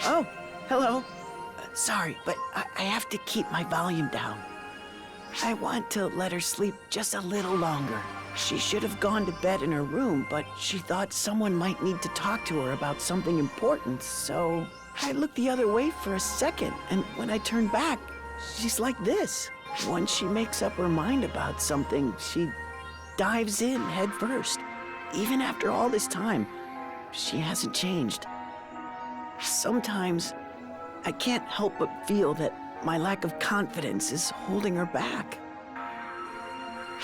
Oh, hello. Sorry, but I have to keep my volume down. I want to let her sleep just a little longer. She should have gone to bed in her room, but she thought someone might need to talk to her about something important, so I looked the other way for a second, and when I turned back, she's like this. Once she makes up her mind about something, she dives in head first. Even after all this time, she hasn't changed. Sometimes, I can't help but feel that my lack of confidence is holding her back.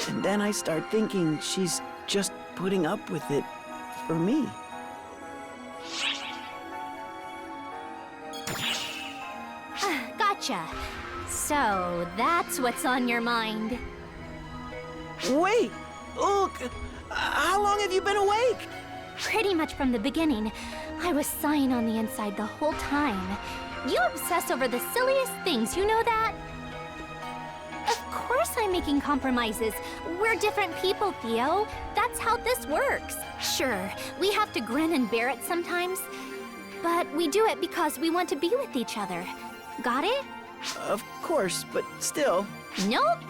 And then I start thinking she's just putting up with it for me. Gotcha. So, that's what's on your mind. Wait! Look! How long have you been awake? Pretty much from the beginning. I was sighing on the inside the whole time. You obsess over the silliest things, you know that? Of course I'm making compromises. We're different people, Theo. That's how this works. Sure, we have to grin and bear it sometimes, but we do it because we want to be with each other. Got it? Of course, but still. Nope.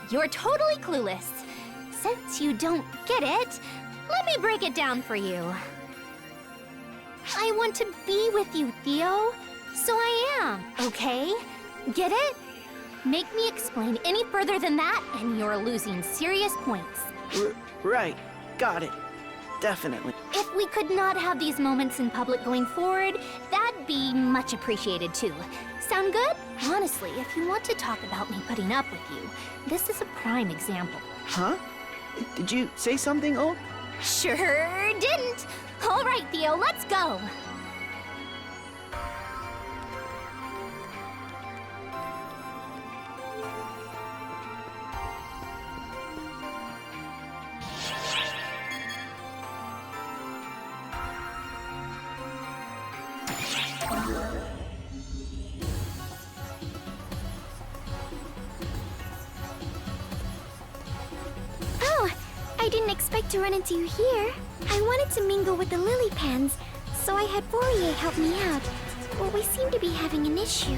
You're totally clueless. Since you don't get it, let me break it down for you. I want to be with you, Theo. So I am, okay? Get it? Make me explain any further than that, and you're losing serious points. Right. Got it. Definitely. If we could not have these moments in public going forward, that'd be much appreciated too. Sound good? Honestly, if you want to talk about me putting up with you, this is a prime example. Huh? Did you say something, Oak? Sure didn't. All right, Theo, let's go. Oh, I didn't expect to run into you here. I wanted to mingle with the lily pans, so I had Fourier help me out. But we seem to be having an issue.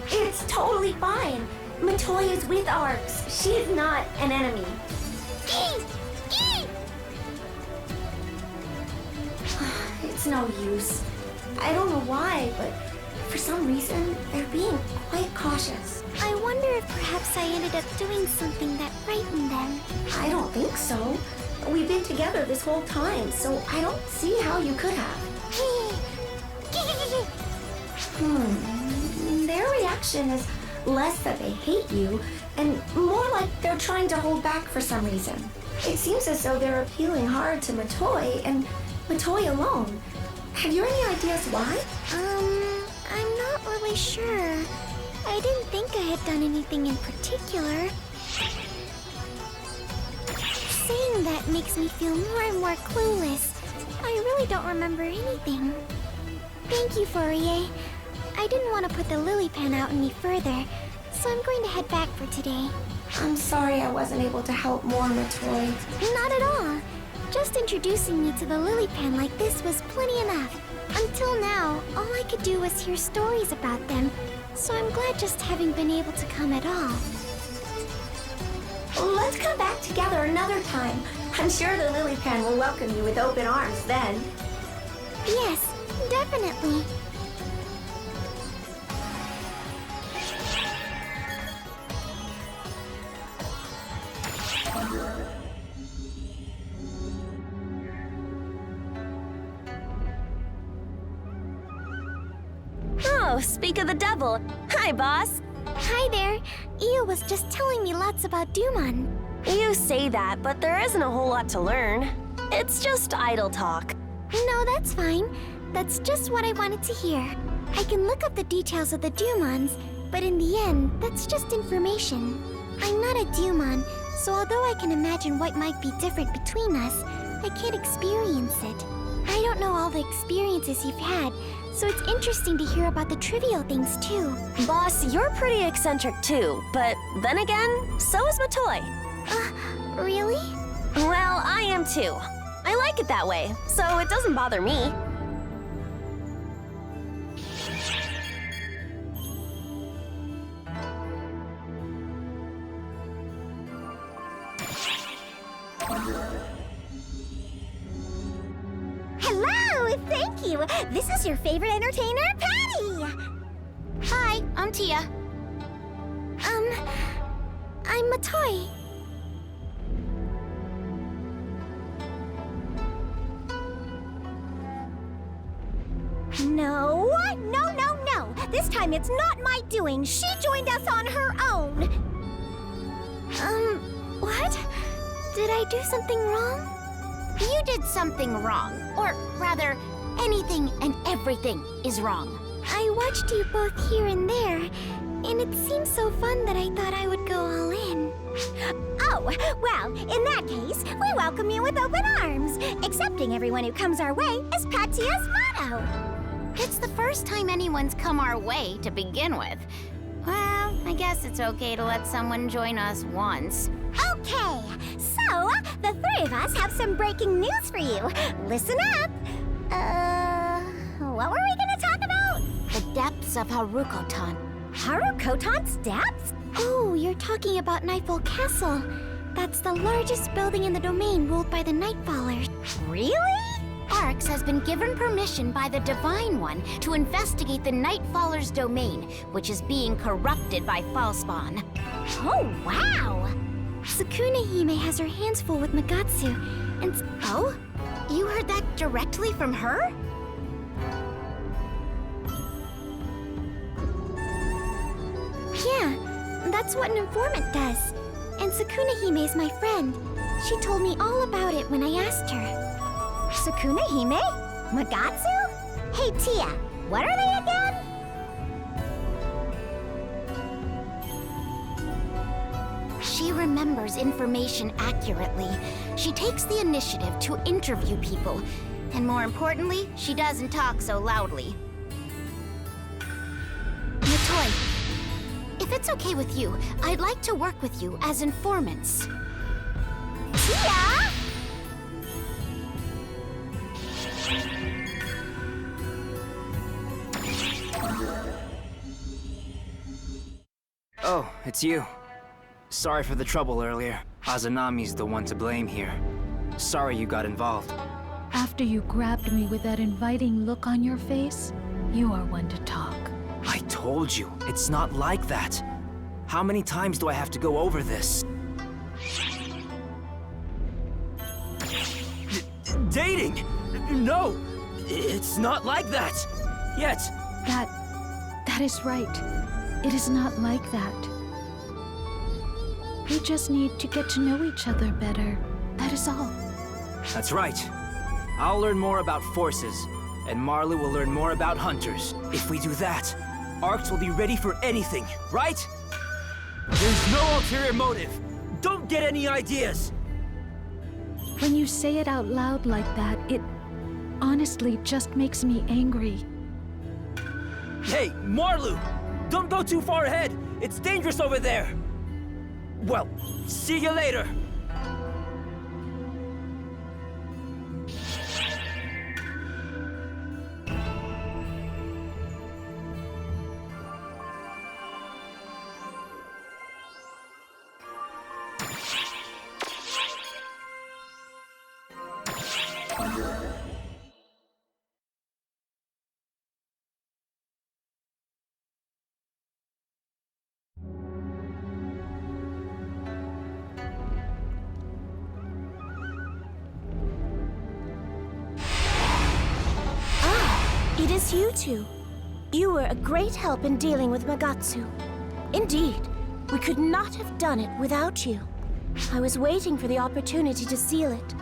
It's totally fine. Matoy is with Arcs. She is not an enemy. It's no use. I don't know why, but for some reason, they're being quite cautious. I wonder if perhaps I ended up doing something that frightened them. I don't think so. We've been together this whole time, so I don't see how you could have. Their reaction is less that they hate you, and more like they're trying to hold back for some reason. It seems as though they're appealing hard to Matoy, and Matoy alone. Have you any ideas why? I'm not really sure. I didn't think I had done anything in particular. Saying that makes me feel more and more clueless. I really don't remember anything. Thank you, Fourier. I didn't want to put the lily pan out any further, so I'm going to head back for today. I'm sorry I wasn't able to help more, Matoy. Not at all. Just introducing me to the lily pan like this was plenty enough. Until now, all I could do was hear stories about them, so I'm glad just having been able to come at all. Let's come back together another time. I'm sure the lily pan will welcome you with open arms then. Yes, definitely. Oh, speak of the devil. Hi, boss. Hi there. Io was just telling me lots about Dumon. You say that, but there isn't a whole lot to learn. It's just idle talk. No, that's fine. That's just what I wanted to hear. I can look up the details of the Dumons, but in the end, that's just information. I'm not a Dumon, so although I can imagine what might be different between us, I can't experience it. I don't know all the experiences you've had, so it's interesting to hear about the trivial things too. Boss, you're pretty eccentric too, but then again, so is Matoy. Really? Well, I am too. I like it that way, so it doesn't bother me. Hello, thank you. This is your favorite entertainer, Patty. Hi, I'm Tia. I'm Matoy. No. This time it's not my doing. She joined us on her own. What? Did I do something wrong? You did something wrong. Or rather, anything and everything is wrong. I watched you both here and there, and it seemed so fun that I thought I would go all in. Oh, well, in that case, we welcome you with open arms, accepting everyone who comes our way as Patia's motto. It's the first time anyone's come our way to begin with. Well, I guess it's okay to let someone join us once. Okay, so the three of us have some breaking news for you. Listen up. What were we gonna talk about? The depths of Harukotan. Harukotan's depths? Oh, you're talking about Nightfall Castle. That's the largest building in the domain ruled by the Nightfallers. Really? Arx has been given permission by the Divine One to investigate the Nightfallers' domain, which is being corrupted by Falspawn. Oh, wow! Sukuna Hime has her hands full with Magatsu, and... Oh? You heard that directly from her? Yeah, that's what an informant does. And Sukuna Hime is my friend. She told me all about it when I asked her. Sukuna Hime? Magatsu? Hey, Tia, what are they again? She remembers information accurately. She takes the initiative to interview people. And more importantly, she doesn't talk so loudly. Matoy, if it's okay with you, I'd like to work with you as informants. Tia! Oh, it's you. Sorry for the trouble earlier. Azanami's the one to blame here. Sorry you got involved. After you grabbed me with that inviting look on your face, you are one to talk. I told you, it's not like that. How many times do I have to go over this? Dating? No! It's not like that! Yet! That is right. It is not like that. We just need to get to know each other better. That is all. That's right. I'll learn more about forces, and Marlu will learn more about hunters. If we do that, Arx will be ready for anything, right? There's no ulterior motive. Don't get any ideas! When you say it out loud like that, it honestly just makes me angry. Hey, Marlu! Don't go too far ahead! It's dangerous over there! Well, see you later! It is you two. You were a great help in dealing with Magatsu. Indeed, we could not have done it without you. I was waiting for the opportunity to seal it,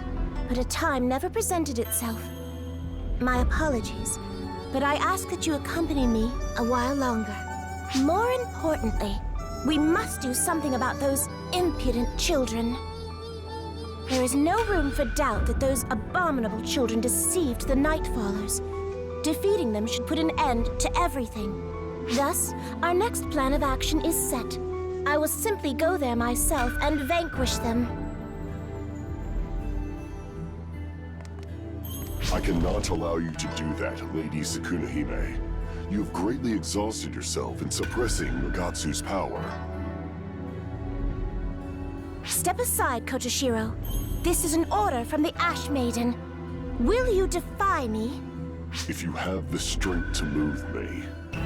but a time never presented itself. My apologies, but I ask that you accompany me a while longer. More importantly, we must do something about those impudent children. There is no room for doubt that those abominable children deceived the Nightfallers. Defeating them should put an end to everything. Thus, our next plan of action is set. I will simply go there myself and vanquish them. I cannot allow you to do that, Lady Tsukunahime. You have greatly exhausted yourself in suppressing Magatsu's power. Step aside, Kotoshiro. This is an order from the Ash Maiden. Will you defy me? If you have the strength to move me,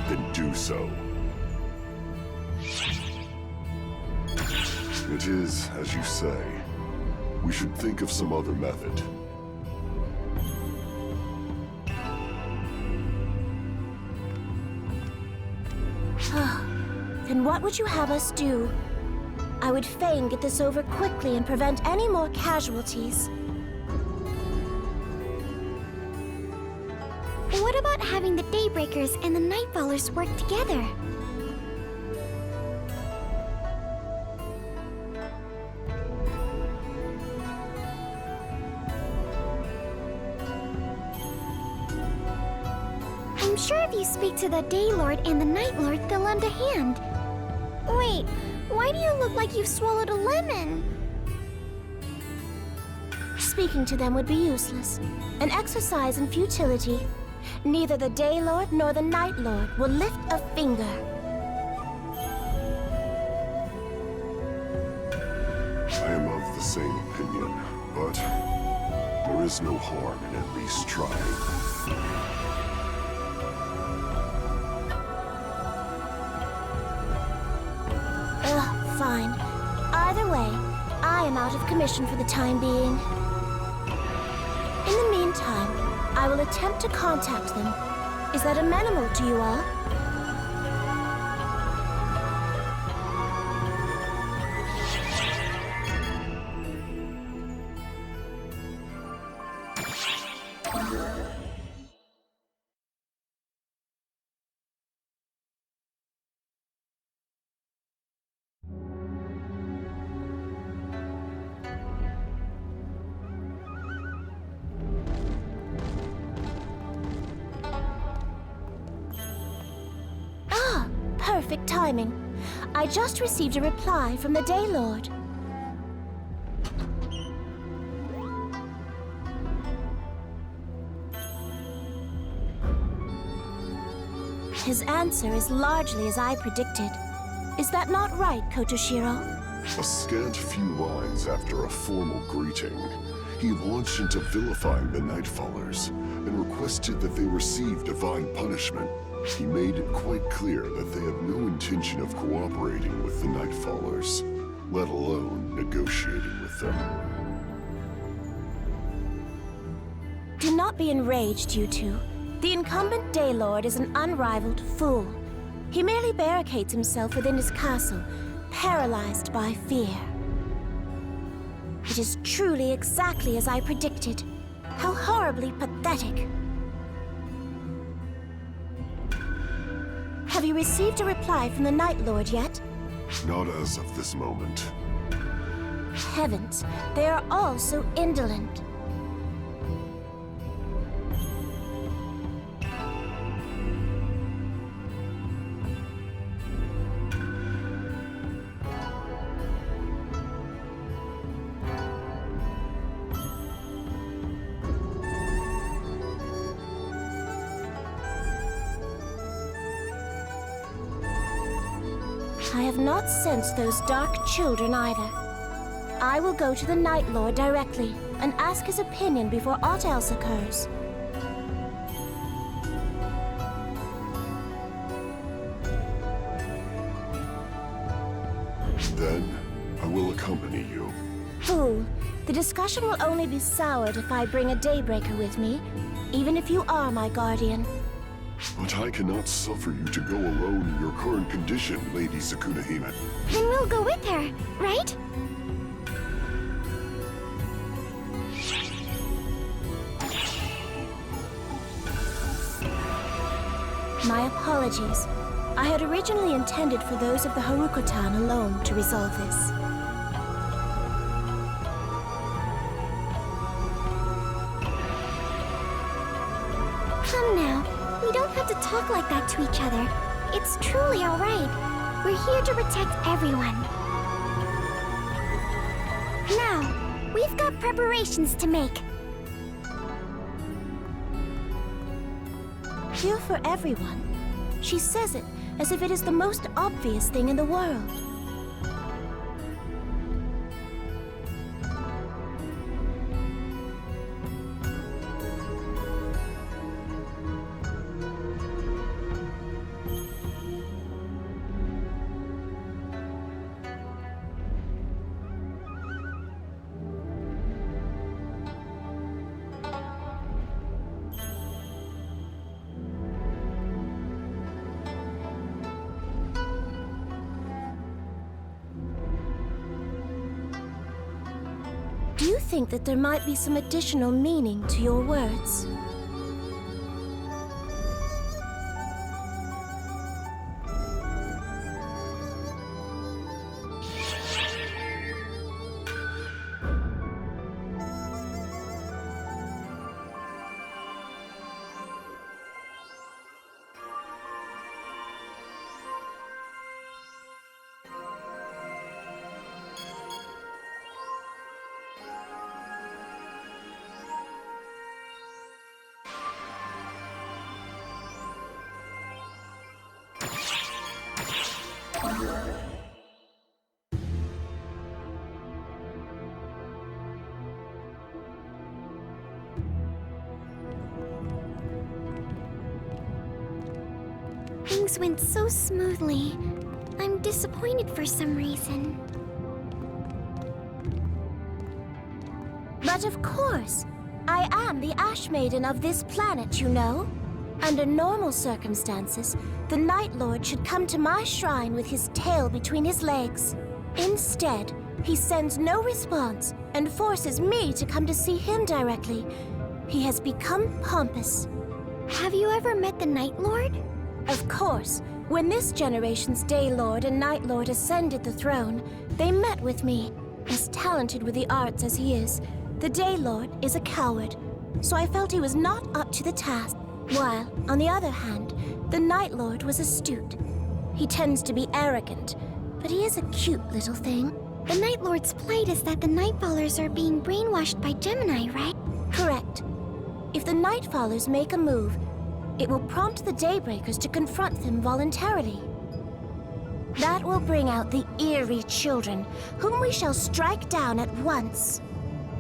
then do so. It is, as you say. We should think of some other method. Then what would you have us do? I would fain get this over quickly and prevent any more casualties. What about having the Daybreakers and the Nightfallers work together? I'm sure if you speak to the Daylord and the Night Lord, they'll lend a hand. Wait, why do you look like you've swallowed a lemon? Speaking to them would be useless. An exercise in futility. Neither the Daylord nor the Night Lord will lift a finger. I am of the same opinion, but there is no harm in at least trying. Fine. Either way, I am out of commission for the time being. In the meantime, I will attempt to contact them. Is that amenable to you all? Perfect timing. I just received a reply from the Daylord. His answer is largely as I predicted. Is that not right, Kotoshiro? A scant few lines after a formal greeting, he launched into vilifying the Nightfallers and requested that they receive divine punishment. He made it quite clear that they have no intention of cooperating with the Nightfallers, let alone negotiating with them. Do not be enraged, you two. The incumbent Daylord is an unrivaled fool. He merely barricades himself within his castle, paralyzed by fear. It is truly exactly as I predicted. How horribly pathetic. Have you received a reply from the Night Lord yet? Not as of this moment. Heavens, they are all so indolent. I have not sensed those dark children either. I will go to the Night Lord directly and ask his opinion before aught else occurs. Then, I will accompany you. Fool, the discussion will only be soured if I bring a Daybreaker with me, even if you are my guardian. But I cannot suffer you to go alone in your current condition, Lady Tsukunahime. Then we'll go with her, right? My apologies. I had originally intended for those of the Haruko-tan alone to resolve this. Come now. We don't have to talk like that to each other. It's truly all right. We're here to protect everyone. Now, we've got preparations to make. Here for everyone. She says it as if it is the most obvious thing in the world. Do you think that there might be some additional meaning to your words? Things went so smoothly. I'm disappointed for some reason. But of course, I am the Ash Maiden of this planet, you know. Under normal circumstances, the Night Lord should come to my shrine with his tail between his legs. Instead, he sends no response and forces me to come to see him directly. He has become pompous. Have you ever met the Night Lord? Of course, when this generation's Day Lord and Night Lord ascended the throne, they met with me. As talented with the arts as he is, the Day Lord is a coward, so I felt he was not up to the task. While, on the other hand, the Night Lord was astute. He tends to be arrogant, but he is a cute little thing. The Night Lord's plight is that the Nightfallers are being brainwashed by Gemini, right? Correct. If the Nightfallers make a move, it will prompt the Daybreakers to confront them voluntarily. That will bring out the eerie children, whom we shall strike down at once,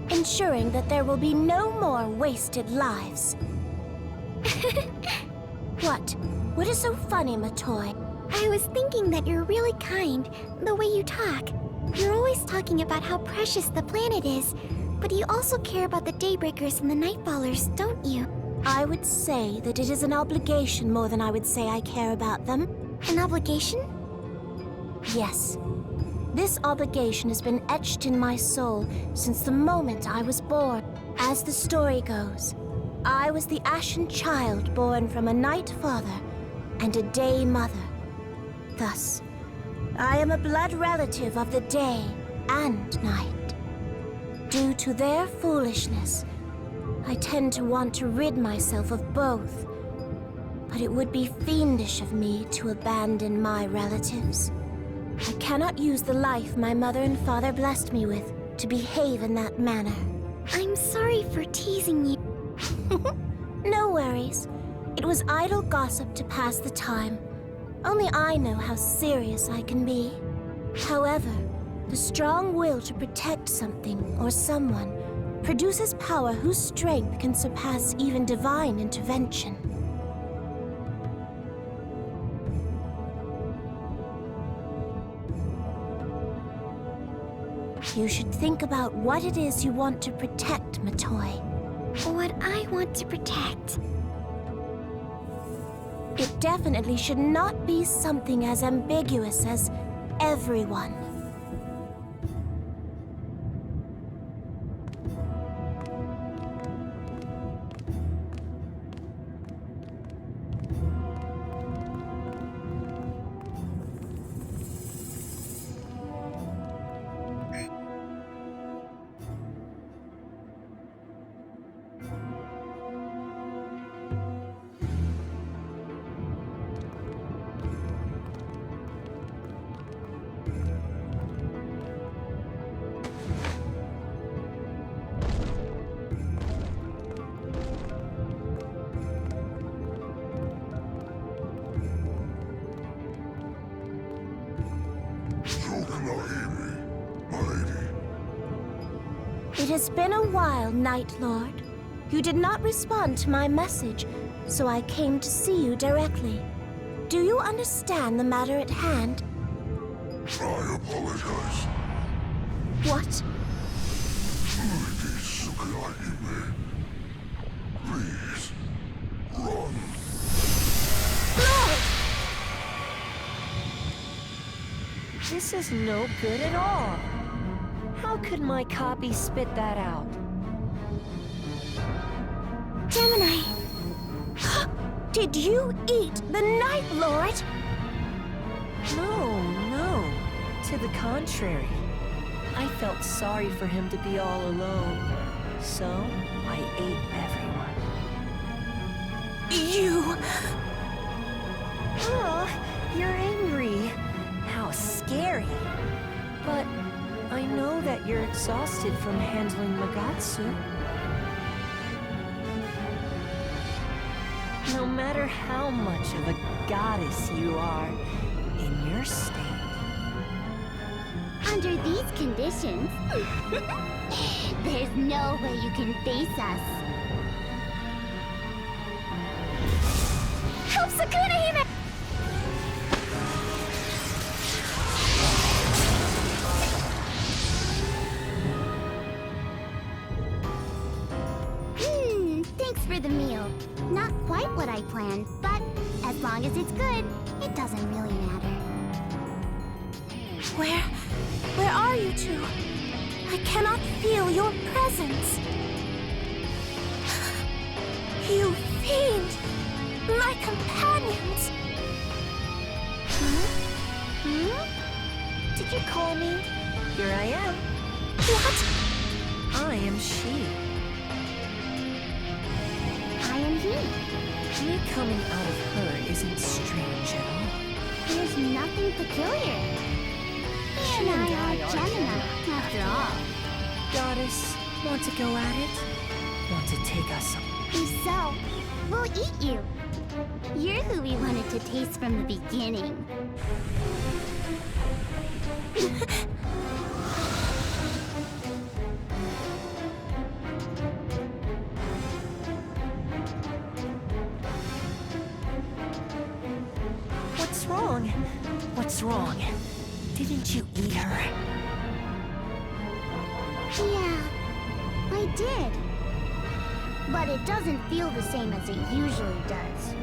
ensuring that there will be no more wasted lives. What? What is so funny, Matoy? I was thinking that you're really kind, the way you talk. You're always talking about how precious the planet is, but you also care about the Daybreakers and the Nightfallers, don't you? I would say that it is an obligation more than I would say I care about them. An obligation? Yes. This obligation has been etched in my soul since the moment I was born. As the story goes, I was the Ashen child born from a Night Father and a Day Mother. Thus, I am a blood relative of the Day and Night. Due to their foolishness, I tend to want to rid myself of both. But it would be fiendish of me to abandon my relatives. I cannot use the life my mother and father blessed me with to behave in that manner. I'm sorry for teasing you. No worries. It was idle gossip to pass the time. Only I know how serious I can be. However, the strong will to protect something or someone produces power whose strength can surpass even divine intervention. You should think about what it is you want to protect, Matoy. What I want to protect. It definitely should not be something as ambiguous as everyone. It has been a while, Night Lord. You did not respond to my message, so I came to see you directly. Do you understand the matter at hand? I apologize. What? Please, run. Lord! This is no good at all. How could my copy spit that out? Gemini, Did you eat the Night Lord? No. To the contrary. I felt sorry for him to be all alone. So, I ate everyone. You... Oh, you're angry. How scary. But I know that you're exhausted from handling Magatsu. No matter how much of a goddess you are, in your state, under these conditions, there's no way you can face us. Help Sukuna Hime! Thanks for the meal. Not quite what I planned, but as long as it's good, it doesn't really matter. Where are you two? I cannot feel your presence. You fiend! My companions! did you call me? Here I am. What? I am she. I am he. Me coming out of her isn't strange at all. There's nothing peculiar. He and I are Gemini, after all. Goddess, want to go at it? Want to take us some? If so, we'll eat you. You're who we wanted to taste from the beginning. What's wrong? Didn't you eat her? Yeah, I did. But it doesn't feel the same as it usually does.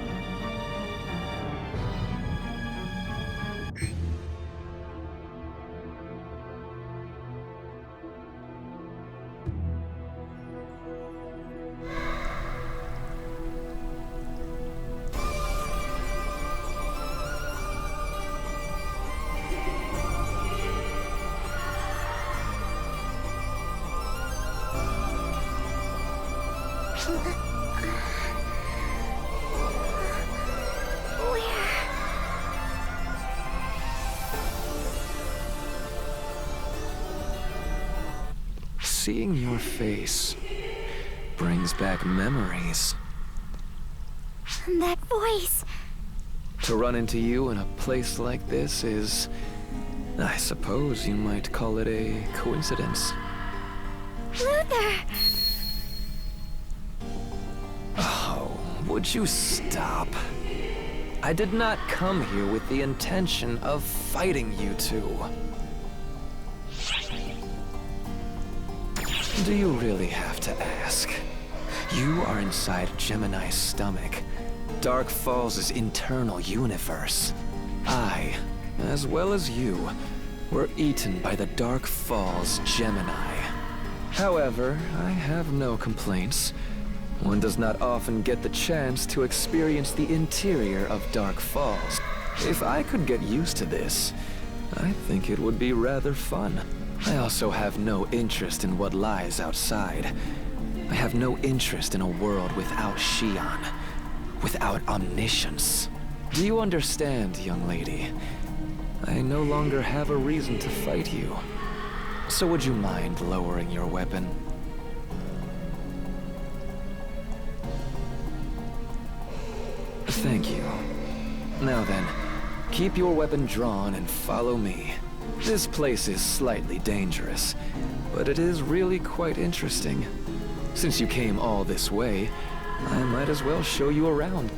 Seeing your face brings back memories. That voice. To run into you in a place like this is, I suppose you might call it a coincidence. Luther! Oh, would you stop? I did not come here with the intention of fighting you two. Do you really have to ask? You are inside Gemini's stomach, Dark Falls' internal universe. I, as well as you, were eaten by the Dark Falls Gemini. However, I have no complaints. One does not often get the chance to experience the interior of Dark Falls. If I could get used to this, I think it would be rather fun. I also have no interest in what lies outside. I have no interest in a world without Shion, without omniscience. Do you understand, young lady? I no longer have a reason to fight you. So would you mind lowering your weapon? Thank you. Now then, keep your weapon drawn and follow me. This place is slightly dangerous, but it is really quite interesting. Since you came all this way, I might as well show you around.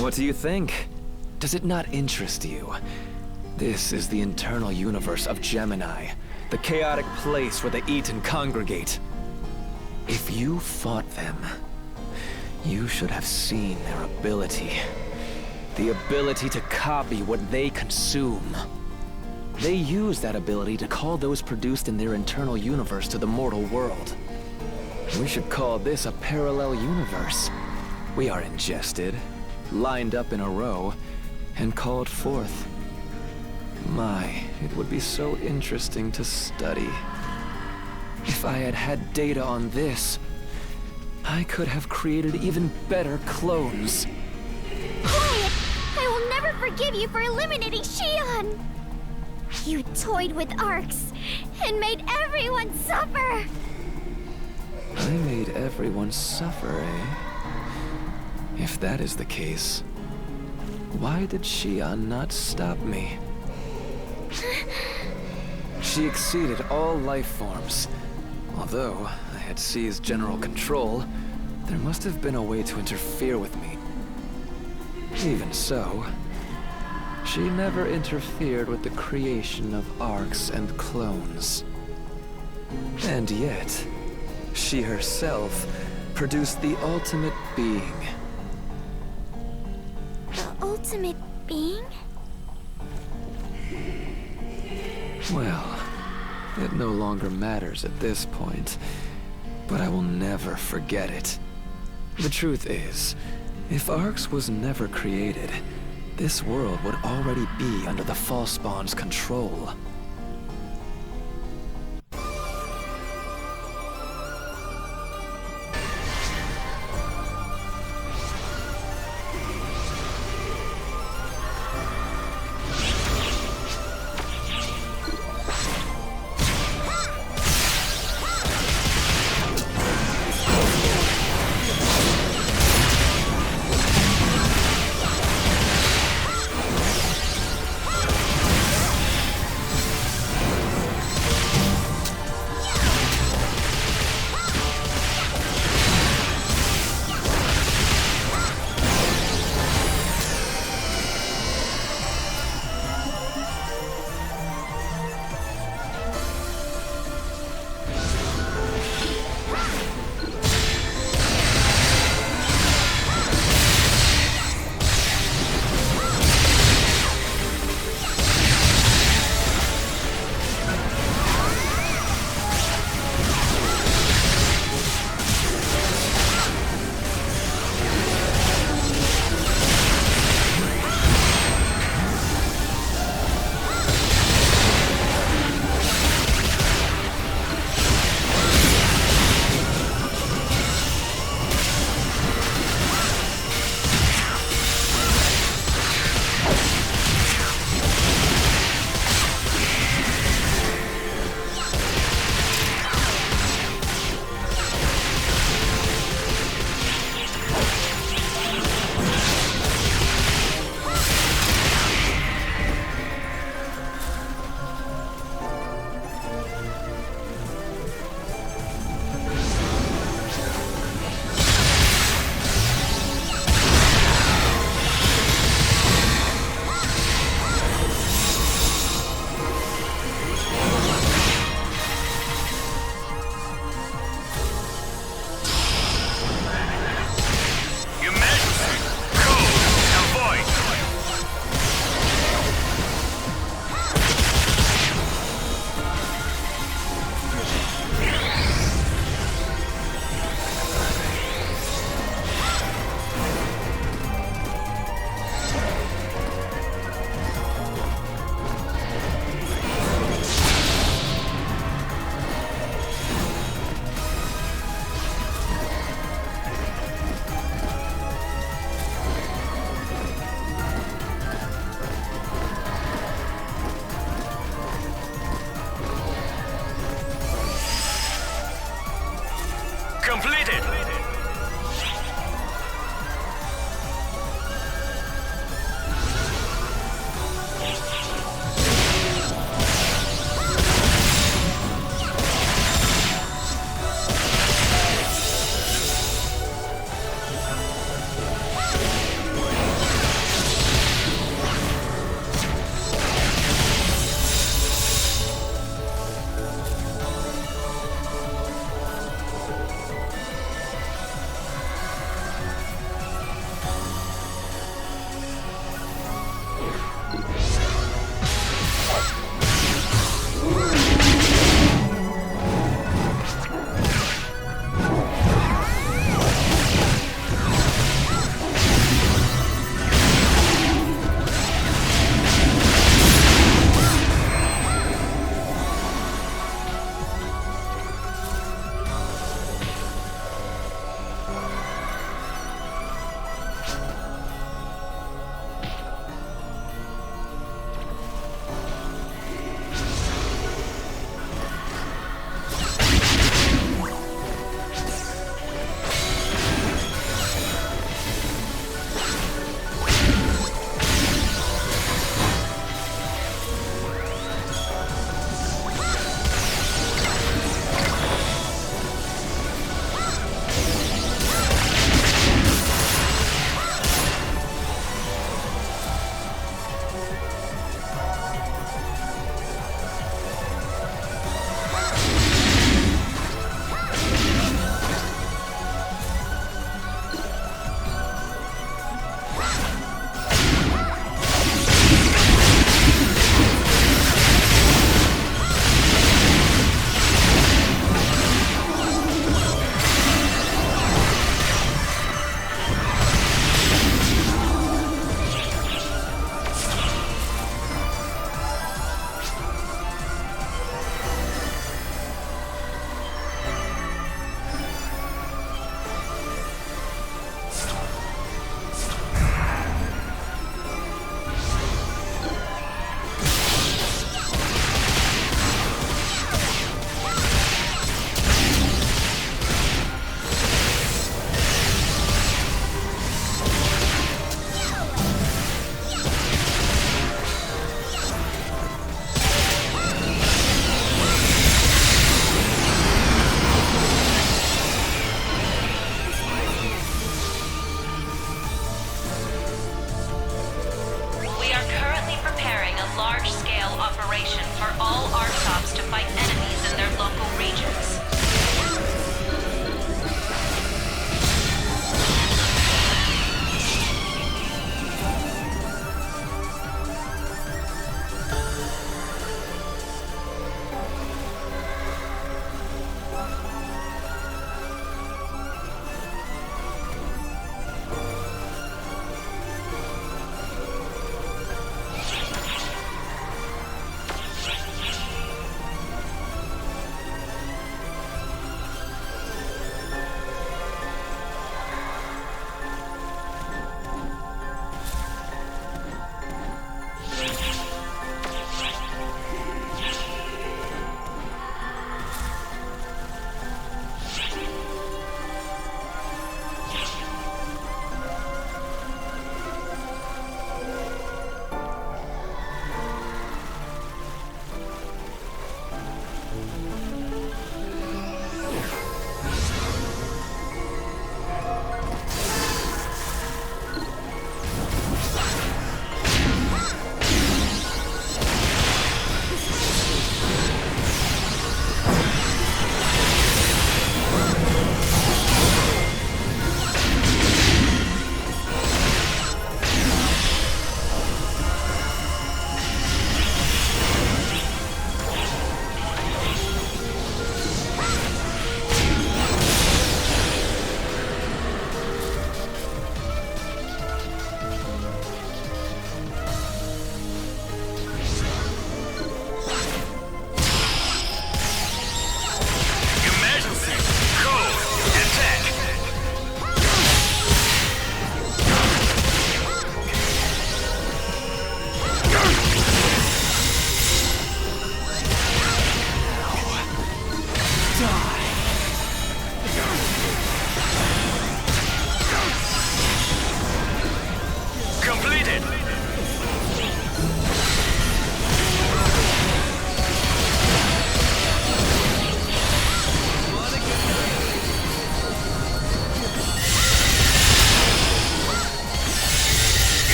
What do you think? Does it not interest you? This is the internal universe of Gemini, the chaotic place where they eat and congregate. If you fought them, you should have seen their ability. The ability to copy what they consume. They use that ability to call those produced in their internal universe to the mortal world. We should call this a parallel universe. We are ingested, lined up in a row, and called forth. My, it would be so interesting to study. If I had had data on this, I could have created even better clones. Quiet! I will never forgive you for eliminating Shion! You toyed with arcs and made everyone suffer! I made everyone suffer, eh? If that is the case, why did Shion not stop me? She exceeded all life forms. Although I had seized general control, there must have been a way to interfere with me. Even so, she never interfered with the creation of arcs and clones. And yet, she herself produced the ultimate being. The ultimate being? Well, it no longer matters at this point, but I will never forget it. The truth is, if Arx was never created, this world would already be under the Falspawn's control. Completed!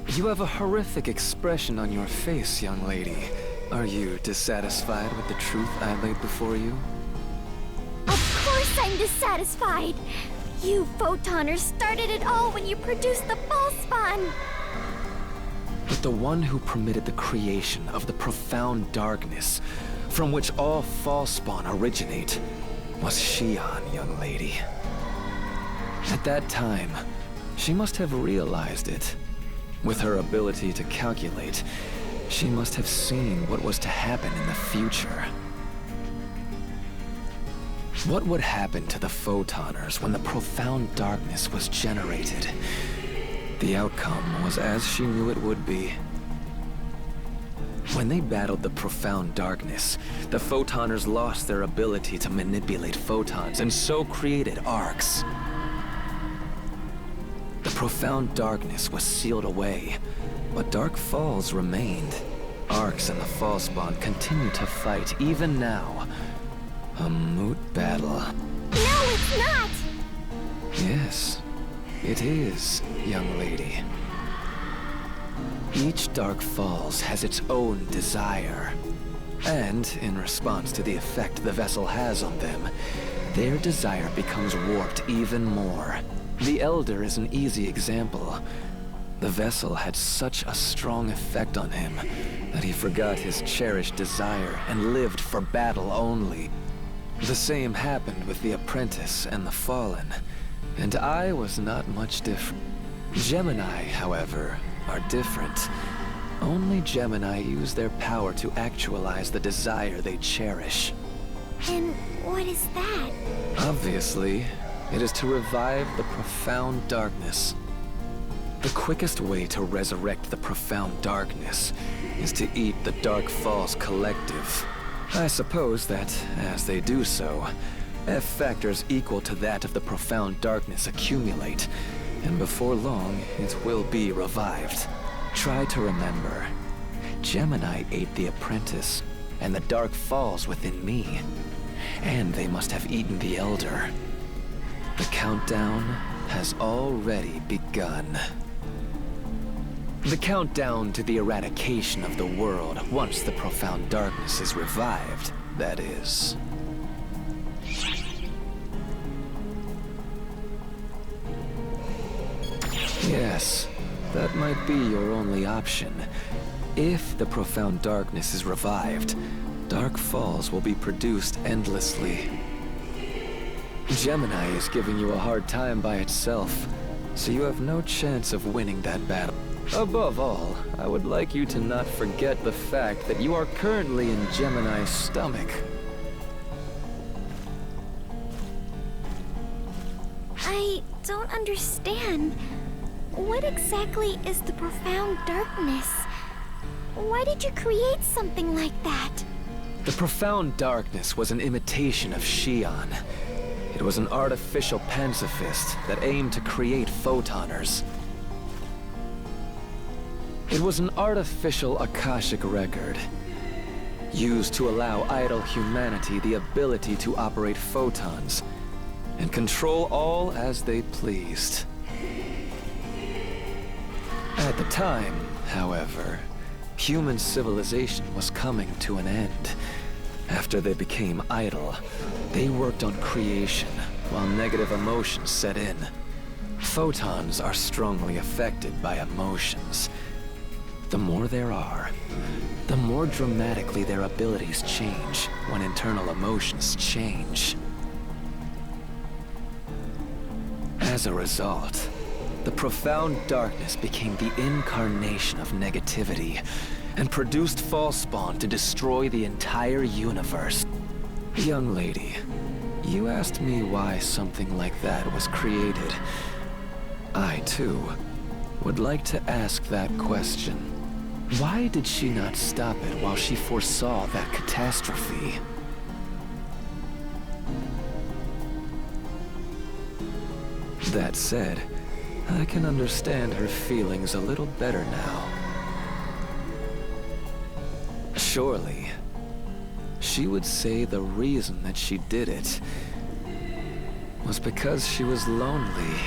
You have a horrific expression on your face, young lady. Are you dissatisfied with the truth I laid before you? Of course I'm dissatisfied. You Photoners started it all when you produced the false spawn. But the one who permitted the creation of the profound darkness, from which all false spawn originate, was Xion, young lady. At that time, she must have realized it. With her ability to calculate, she must have seen what was to happen in the future. What would happen to the Photoners when the profound darkness was generated? The outcome was as she knew it would be. When they battled the profound darkness, the Photoners lost their ability to manipulate photons and so created arcs. The profound darkness was sealed away, but Dark Falls remained. Arcs and the false spawn continue to fight even now. A moot battle. No, it's not! Yes, it is, young lady. Each Dark Falls has its own desire. And, in response to the effect the vessel has on them, their desire becomes warped even more. The Elder is an easy example. The vessel had such a strong effect on him that he forgot his cherished desire and lived for battle only. The same happened with the Apprentice and the Fallen, and I was not much different. Gemini, however, are different. Only Gemini use their power to actualize the desire they cherish. And what is that? Obviously, it is to revive the profound darkness. The quickest way to resurrect the profound darkness is to eat the Dark Falls Collective. I suppose that, as they do so, F factors equal to that of the profound darkness accumulate, and before long, it will be revived. Try to remember. Gemini ate the Apprentice, and the Dark Falls within me. And they must have eaten the Elder. The countdown has already begun. The countdown to the eradication of the world once the profound darkness is revived, that is. Yes, that might be your only option. If the profound darkness is revived, Dark Falls will be produced endlessly. Gemini is giving you a hard time by itself, so you have no chance of winning that battle. Above all, I would like you to not forget the fact that you are currently in Gemini's stomach. I don't understand. What exactly is the profound darkness? Why did you create something like that? The profound darkness was an imitation of Xion. It was an artificial pacifist that aimed to create photoners. It was an artificial Akashic record, used to allow idle humanity the ability to operate photons and control all as they pleased. At the time, however, human civilization was coming to an end. After they became idle, they worked on creation while negative emotions set in. Photons are strongly affected by emotions. The more there are, the more dramatically their abilities change when internal emotions change. As a result, the profound darkness became the incarnation of negativity and produced false spawn to destroy the entire universe. Young lady, you asked me why something like that was created. I, too, would like to ask that question. Why did she not stop it while she foresaw that catastrophe? That said, I can understand her feelings a little better now. Surely, she would say the reason that she did it was because she was lonely.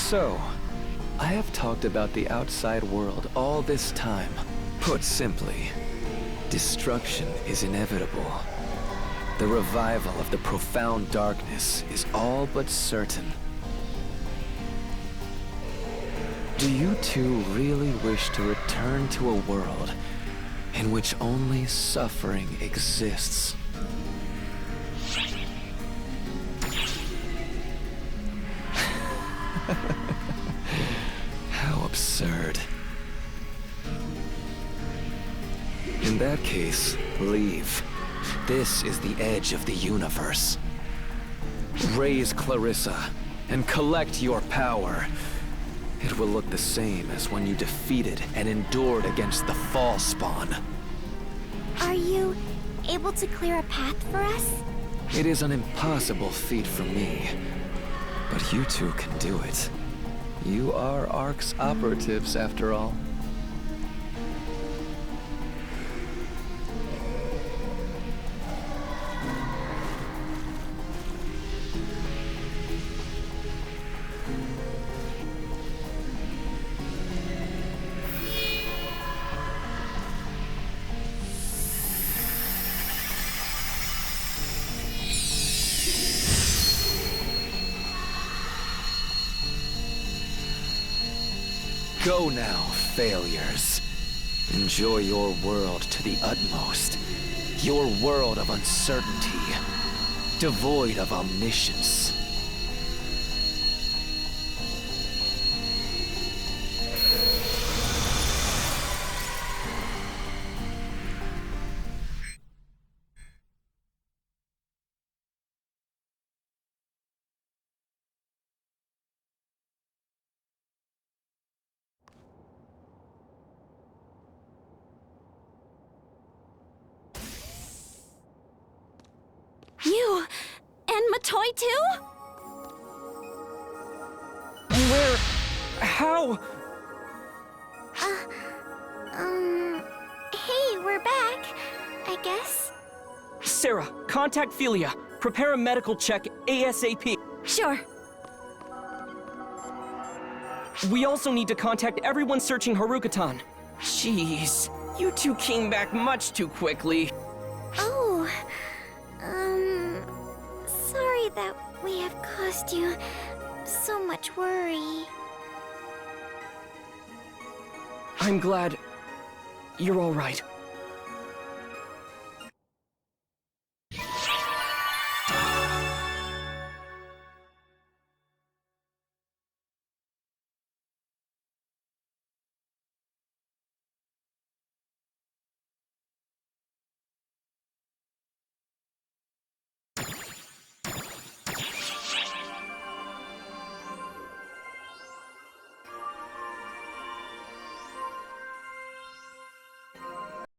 So, I have talked about the outside world all this time. Put simply, destruction is inevitable. The revival of the profound darkness is all but certain. Do you two really wish to return to a world in which only suffering exists? How absurd. In that case, leave. This is the edge of the universe. Raise Clarissa and collect your power. It will look the same as when you defeated and endured against the Fall Spawn. Are you able to clear a path for us? It is an impossible feat for me, but you two can do it. You are ARC's operatives, after all. Go now, failures. Enjoy your world to the utmost. Your world of uncertainty, devoid of omniscience. You and Matoy too? Where? How? Hey, we're back, I guess. Sarah, contact Philia. Prepare a medical check ASAP. Sure. We also need to contact everyone searching Harukatan. Jeez, you two came back much too quickly. Oh, sorry that we have caused you so much worry. I'm glad you're all right.